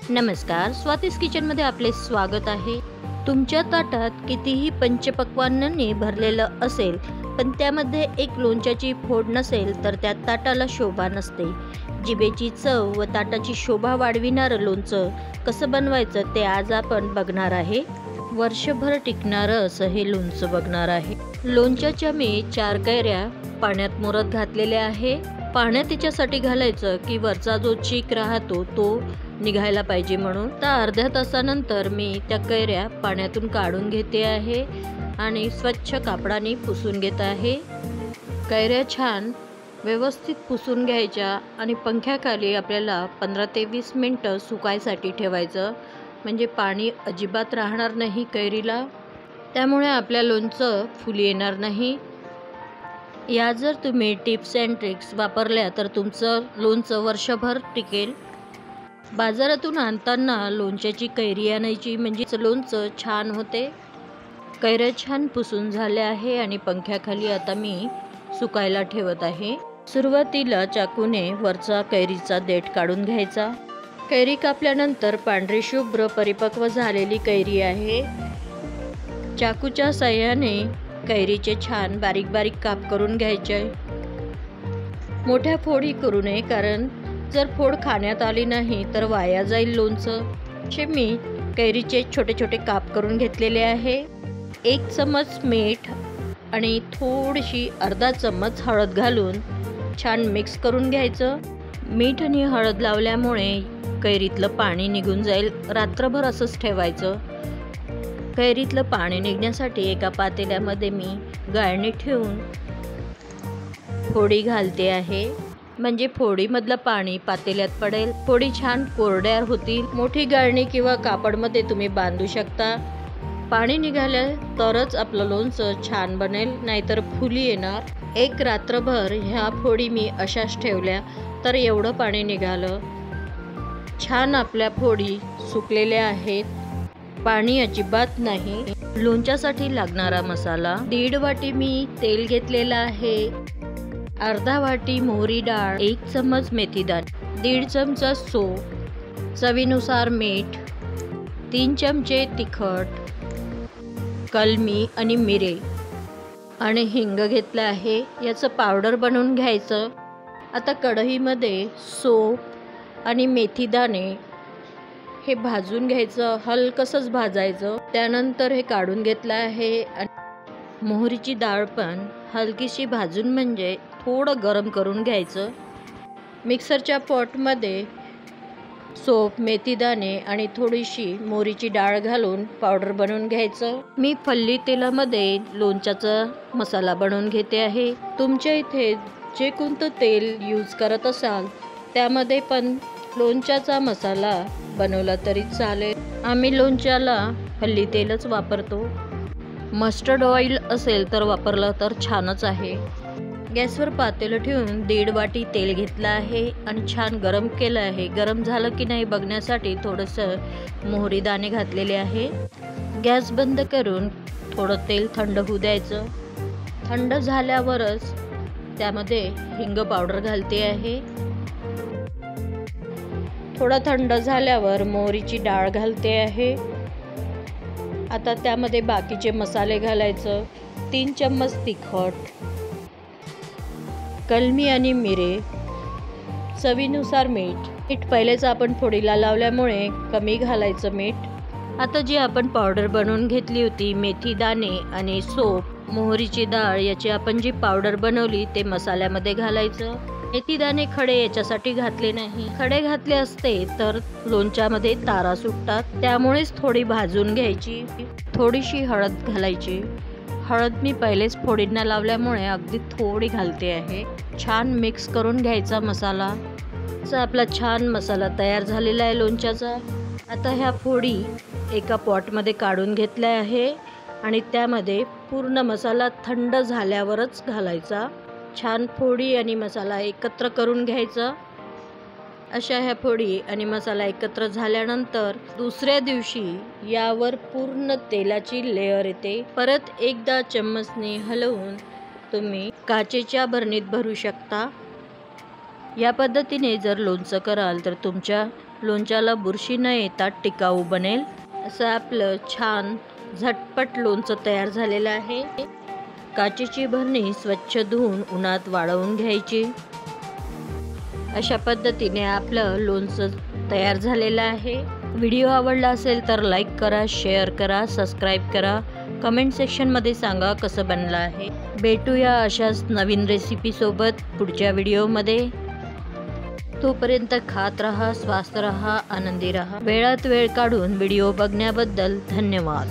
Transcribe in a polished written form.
नमस्कार, स्वातीस किचनमध्ये आपले स्वागत आहे। तुमच्या ताटात कितीही पंचपक्वान्नांनी भरलेलं असेल, पण त्यामध्ये एक लोणच्याची फोड नसेल तर त्या ताटाला शोभा नसते। जिभेची चव व ताटाची शोभा वाढविणारं लोणचं कसं बनवायचं ते आज आपण बघणार आहे। वर्षभर टिकणारं असं हे लोणचं बघणार आहे। लोणच्याच्या मी 4 कैऱ्या पाण्यात मुरत घातलेल्या आहे। पाण्यात तिच्यासाठी घालायचं की वरचा जो चीक राहतो तो निघायला पाहिजे म्हणून। तर अर्ध्या तासानंतर मी त्या कैऱ्या पाण्यातून काढून घेते आहे आणि स्वच्छ कापडाने पुसून घेत आहे। कैऱ्या छान व्यवस्थित पुसून घ्यायच्या आणि पंख्याखाली आपल्याला 15 ते 20 मिनिटं सुकायसाठी ठेवायचं, म्हणजे पाणी अजिबात राहणार नाही कैरीला, त्यामुळे आपल्या लोणचं फुली येणार नाही। या जर तुम्ही टिप्स अँड ट्रिक्स वापरल्या तर तुमचं लोणचं वर्षभर टिकेल। बाजारातून आणताना लोणच्याची कैरी आणायची, म्हणजे लोणचं छान होते। कैऱ्या छान पुसून झाल्या आहे आणि पंख्याखाली आता मी सुकायला ठेवत आहे। सुरुवातीला चाकूने वरचा कैरीचा देठ काढून घ्यायचा। कैरी कापल्यानंतर पांढरी शुभ्र परिपक्व झालेली कैरी आहे। चाकूच्या साहाय्याने कैरीचे छान बारीक बारीक काप करून घ्यायचे। मोठ्या फोडी करू नये, कारण जर फोड खाण्यात आली नाही तर वाया जाईल लोणचं। असे मी कैरीचे छोटे छोटे काप करून घेतलेले आहे। 1 चमच मीठ आणि थोडीशी अर्धा चमच हळद घालून छान मिक्स करून घ्यायचं। मीठ आणि हळद लावल्यामुळे कैरीतलं पाणी निघून जाईल। रात्रभर असंच ठेवायचं। कैरीतलं पाणी निघण्यासाठी एका पातेल्यामध्ये मी गाळणी ठेवून फोडी घालते आहे, म्हणजे फोडीमधलं पाणी पातेल्यात पडेल। फोडी छान कोरड्या होतील। मोठी गाळणी किंवा कापडमध्ये तुम्ही बांधू शकता। पाणी निघालं तरच आपलं लोणचं छान बनेल, नाहीतर फुली येणार। एक रात्रभर ह्या फोडी मी अशाच ठेवल्या तर एवढं पाणी निघालं। छान आपल्या फोडी सुकलेल्या आहेत, पाणी अजिबात नाही। लोणच्यासाठी लागणारा मसाला 1.5 वाटी मी तेल घेतलेला आहे, अर्धा वाटी मोहरी डाळ, 1 चमच मेथीदाणे, 1.5 चमचा सोप, चवीनुसार मीठ, 3 चमचे तिखट, कलमी आणि मिरे आणि हिंग घेतलं आहे। याचं पावडर बनवून घ्यायचं। आता कढईमध्ये सोप आणि मेथीदाणे हे भाजून घ्यायचं, हलकसंच भाजायचं। त्यानंतर हे काढून घेतलं आहे आणि मोहरीची डाळ पण हलकीशी भाजून, म्हणजे थोडं गरम करून घ्यायचं। मिक्सरच्या पॉटमध्ये सोप, मेथीदाणे आणि थोडीशी मोहरीची डाळ घालून पावडर बनवून घ्यायचं। मी फल्ली तेलामध्ये लोणच्याचा मसाला बनवून घेते आहे। तुमच्या इथे जे कोणतं तेल यूज करत असाल त्यामध्ये पण लोणच्याचा मसाला बनवला तरी चालेल। आम्ही लोणच्याला फल्ली तेलच वापरतो। मस्टर्ड ऑइल असेल तर वापरलं तर छानच आहे। गॅसवर पातेलं ठेवून 1.5 वाटी तेल घेतलं आहे आणि छान गरम केलं आहे। गरम झालं की नाही बघण्यासाठी थोडंसं मोहरी दाणे घातलेले आहे। गॅस बंद करून थोडं तेल थंड होऊ द्यायचं। थंड झाल्यावरच त्यामध्ये हिंग पावडर घालते आहे। थोडं थंड झाल्यावर मोहरीची डाळ घालते आहे। आता त्यामध्ये बाकीचे मसाले घालायचं। 3 चम्मच तिखट, कलमी आणि मिरे, चवीनुसार मीठ। मीठ पहिलेच आपण फोडीला लावल्यामुळे कमी घालायचं मीठ। आता जी आपण पावडर बनवून घेतली होती, मेथी दाणे आणि सोप, मोहरीची डाळ, याची आपण जी पावडर बनवली ते मसाल्यामध्ये घालायचं। मेथी दाणे खडे याच्यासाठी घातले नाही, खडे घातले असते तर लोणच्यामध्ये तारा सुटतात, त्यामुळेच थोडी भाजून घ्यायची। थोडीशी हळद घालायची। हळद मी पहिलेच फोडींना लावल्यामुळे अगदी थोडी घालते आहे। छान मिक्स करून घ्यायचा मसाला। आपला छान मसाला तयार झालेला आहे लोणच्याचा। आता ह्या फोडी एका पॉटमध्ये काढून घेतल्या आहे आणि त्यामध्ये पूर्ण मसाला थंड झाल्यावरच घालायचा। छान फोडी आणि मसाला एकत्र करून घ्यायचा। अशा ह्या फोडी आणि मसाला एकत्र झाल्यानंतर दुसऱ्या दिवशी यावर पूर्ण तेलाची लेयर येते। परत एकदा चम्मचने हलवून तुम्ही काचेच्या बरणीत भरू शकता। या पद्धतीने जर लोणचं कराल तर तुमच्या लोणच्याला बुरशी न येता टिकाऊ बनेल असं आपलं छान झटपट लोणचं तयार झालेलं आहे। काचेची भरणी स्वच्छ धुवून उन्हात वाळवून घ्यायची। अशा पद्धतीने आपलं लोणचं तयार झालेलं आहे। व्हिडिओ आवडला असेल तर लाईक करा, शेअर करा, सबस्क्राईब करा, कमेंट सेक्शनमध्ये सांगा कसं बनलं आहे। भेटूया अशाच नवीन रेसिपीसोबत पुढच्या व्हिडिओमध्ये। तोपर्यंत खात रहा, स्वस्थ रहा, आनंदी रहा। वेळात वेळ काढून व्हिडिओ बघण्याबद्दल धन्यवाद।